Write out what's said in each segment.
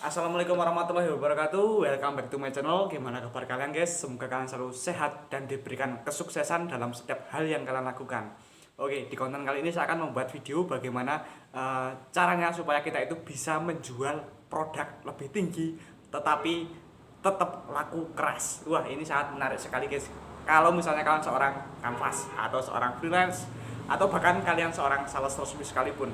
Assalamualaikum warahmatullahi wabarakatuh. Welcome back to my channel. Gimana kabar kalian guys? Semoga kalian selalu sehat dan diberikan kesuksesan dalam setiap hal yang kalian lakukan. Oke, di konten kali ini saya akan membuat video bagaimana caranya supaya kita itu bisa menjual produk lebih tinggi tetapi tetap laku keras. Wah, ini sangat menarik sekali guys. Kalau misalnya kalian seorang kanvas atau seorang freelance atau bahkan kalian seorang sales resmi sekalipun.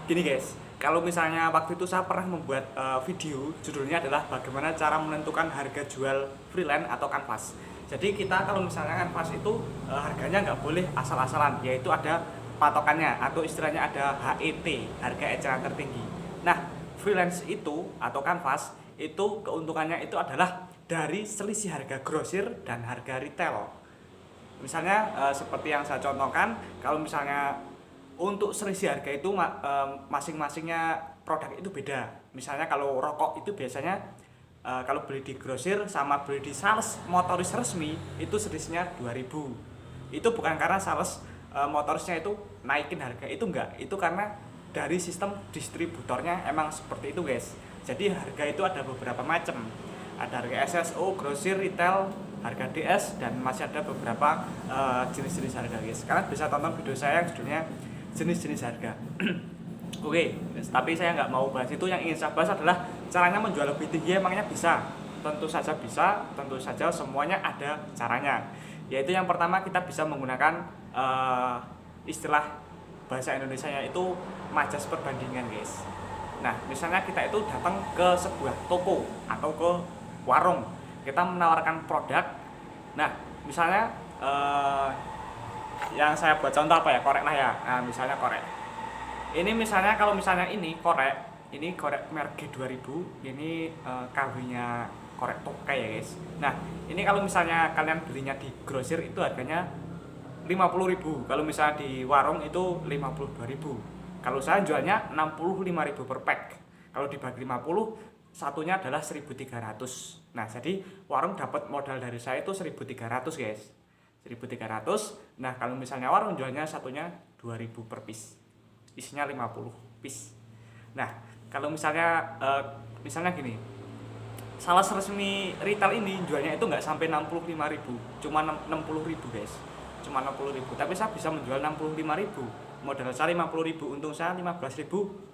Gini guys, kalau misalnya waktu itu saya pernah membuat video, judulnya adalah bagaimana cara menentukan harga jual freelance atau kanvas. Jadi kita kalau misalnya kanvas itu harganya nggak boleh asal-asalan, yaitu ada patokannya atau istilahnya ada HET, harga eceran tertinggi. Nah, freelance itu atau kanvas itu keuntungannya itu adalah dari selisih harga grosir dan harga retail. Misalnya seperti yang saya contohkan, kalau misalnya untuk selisih harga itu masing-masingnya produk itu beda. Misalnya kalau rokok itu biasanya kalau beli di grosir sama beli di sales motoris resmi itu selisihnya 2000. Itu bukan karena sales motorisnya itu naikin harga, itu enggak. Itu karena dari sistem distributornya emang seperti itu guys. Jadi harga itu ada beberapa macam. Ada harga SSO, grosir, retail, harga DS, dan masih ada beberapa jenis-jenis harga guys. Kalian bisa tonton video saya yang judulnya jenis-jenis harga. Oke, tapi saya nggak mau bahas itu. Yang ingin saya bahas adalah caranya menjual lebih tinggi. Emangnya bisa? Tentu saja bisa, tentu saja semuanya ada caranya. Yaitu yang pertama kita bisa menggunakan istilah bahasa Indonesianya itu majas perbandingan guys. Nah, misalnya kita itu datang ke sebuah toko atau ke warung, kita menawarkan produk. Nah, misalnya yang saya buat contoh apa ya, korek lah ya. Nah, misalnya korek ini, misalnya kalau misalnya ini korek merek G2000, ini KW nya korek tokai ya guys. Nah, ini kalau misalnya kalian belinya di grosir itu harganya 50.000, kalau misalnya di warung itu 52.000. Kalau saya jualnya 65.000 per pack. Kalau dibagi 50, satunya adalah 1.300. Nah, jadi warung dapat modal dari saya itu 1.300 guys. 1.300. Nah, kalau misalnya warung jualnya satunya 2.000 per piece, isinya 50 piece. Nah, kalau misalnya misalnya gini, sales resmi retail ini jualnya itu nggak sampai 65.000, cuma 60.000 guys, cuma 60.000. Tapi saya bisa menjual 65.000, modal saya 50.000, untung saya 15.000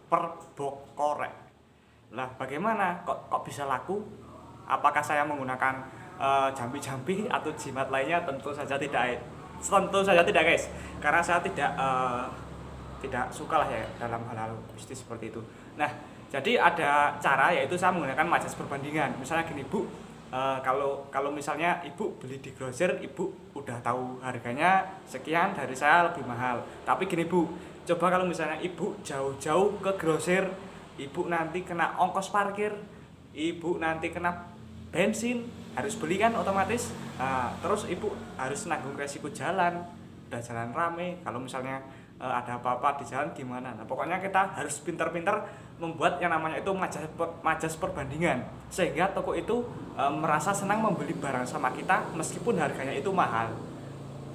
per box korek. Lah, bagaimana kok bisa laku? Apakah saya menggunakan jampi-jampi atau jimat lainnya? Tentu saja tidak guys, karena saya tidak suka lah ya dalam hal-hal bisnis seperti itu. Nah, jadi ada cara, yaitu saya menggunakan majas perbandingan. Misalnya gini Bu, kalau misalnya Ibu beli di grosir, Ibu udah tahu harganya sekian, dari saya lebih mahal. Tapi gini Bu, coba kalau misalnya Ibu jauh-jauh ke grosir, Ibu nanti kena ongkos parkir, Ibu nanti kena bensin, harus beli kan otomatis. Terus Ibu harus nanggung resiko jalan, udah jalan rame, kalau misalnya ada apa-apa di jalan gimana. Nah, pokoknya kita harus pintar-pintar membuat yang namanya itu majas perbandingan, sehingga toko itu merasa senang membeli barang sama kita meskipun harganya itu mahal.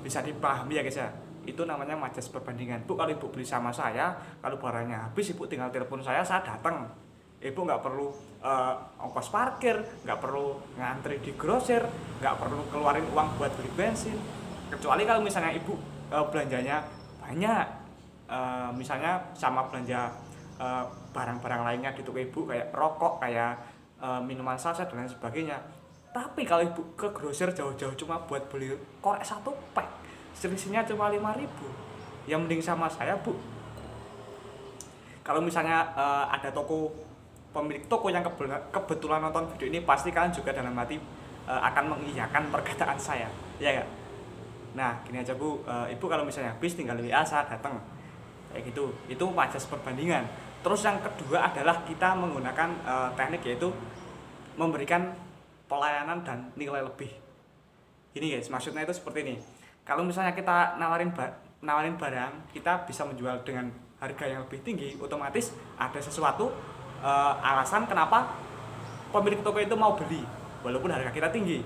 Bisa dipahami ya guys ya, itu namanya majas perbandingan. Bu, kalau Ibu beli sama saya, kalau barangnya habis Ibu tinggal telepon saya datang. Ibu nggak perlu ongkos parkir, nggak perlu ngantri di grosir, nggak perlu keluarin uang buat beli bensin. Kecuali kalau misalnya Ibu belanjanya banyak, misalnya sama belanja barang-barang lainnya di toko Ibu, kayak rokok, kayak minuman saset dan lain sebagainya. Tapi kalau Ibu ke grosir jauh-jauh cuma buat beli korek satu pack, selisihnya cuma 5.000, ya mending sama saya Bu. Kalau misalnya ada pemilik toko yang kebetulan nonton video ini, pasti kalian juga dalam hati akan mengiyakan perkataan saya, ya gak? Nah, gini aja Bu, Ibu kalau misalnya habis tinggal WA saya datang, kayak gitu. Itu majas perbandingan. Terus yang kedua adalah kita menggunakan teknik, yaitu memberikan pelayanan dan nilai lebih. Ini guys, maksudnya itu seperti ini. Kalau misalnya kita nawarin barang, kita bisa menjual dengan harga yang lebih tinggi, otomatis ada sesuatu alasan kenapa pemilik toko itu mau beli walaupun harga kita tinggi.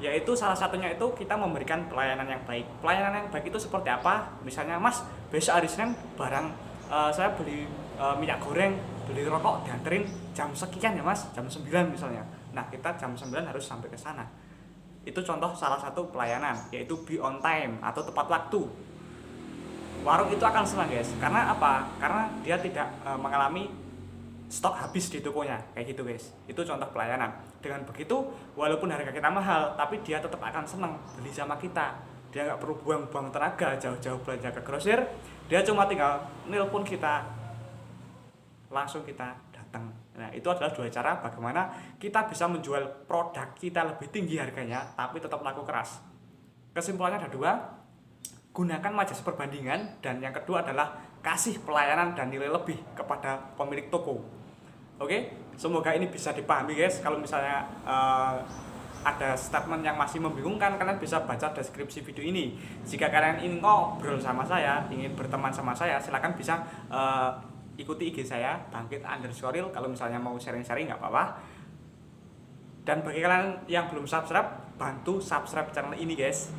Yaitu salah satunya itu kita memberikan pelayanan yang baik. Pelayanan yang baik itu seperti apa? Misalnya, Mas, besok hari Senin barang saya beli minyak goreng beli rokok dianterin jam sekian ya mas, jam 9 misalnya. Nah kita jam 9 harus sampai ke sana. Itu contoh salah satu pelayanan, yaitu be on time atau tepat waktu. Warung itu akan senang guys, karena apa? Karena dia tidak mengalami stok habis di tokonya, kayak gitu guys. Itu contoh pelayanan. Dengan begitu, walaupun harga kita mahal, tapi dia tetap akan senang beli sama kita. Dia nggak perlu buang-buang tenaga jauh-jauh belanja ke grosir. Dia cuma tinggal nelpon kita, langsung kita datang. Nah itu adalah dua cara bagaimana kita bisa menjual produk kita lebih tinggi harganya, tapi tetap laku keras. Kesimpulannya ada dua, gunakan majas perbandingan, dan yang kedua adalah kasih pelayanan dan nilai lebih kepada pemilik toko. Oke, semoga ini bisa dipahami guys. Kalau misalnya ada statement yang masih membingungkan, kalian bisa baca deskripsi video ini. Jika kalian ingin ngobrol sama saya, ingin berteman sama saya, silahkan bisa ikuti IG saya bangkit_real. Kalau misalnya mau sharing-sharing nggak apa-apa. Dan bagi kalian yang belum subscribe, bantu subscribe channel ini guys,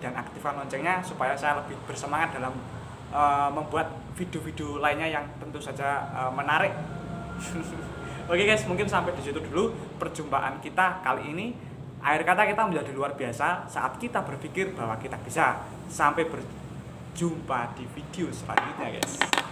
dan aktifkan loncengnya supaya saya lebih bersemangat dalam membuat video-video lainnya yang tentu saja menarik. Oke guys, mungkin sampai di situ dulu perjumpaan kita kali ini. Akhir kata kita menjadi luar biasa saat kita berpikir bahwa kita bisa. Sampai berjumpa di video selanjutnya guys.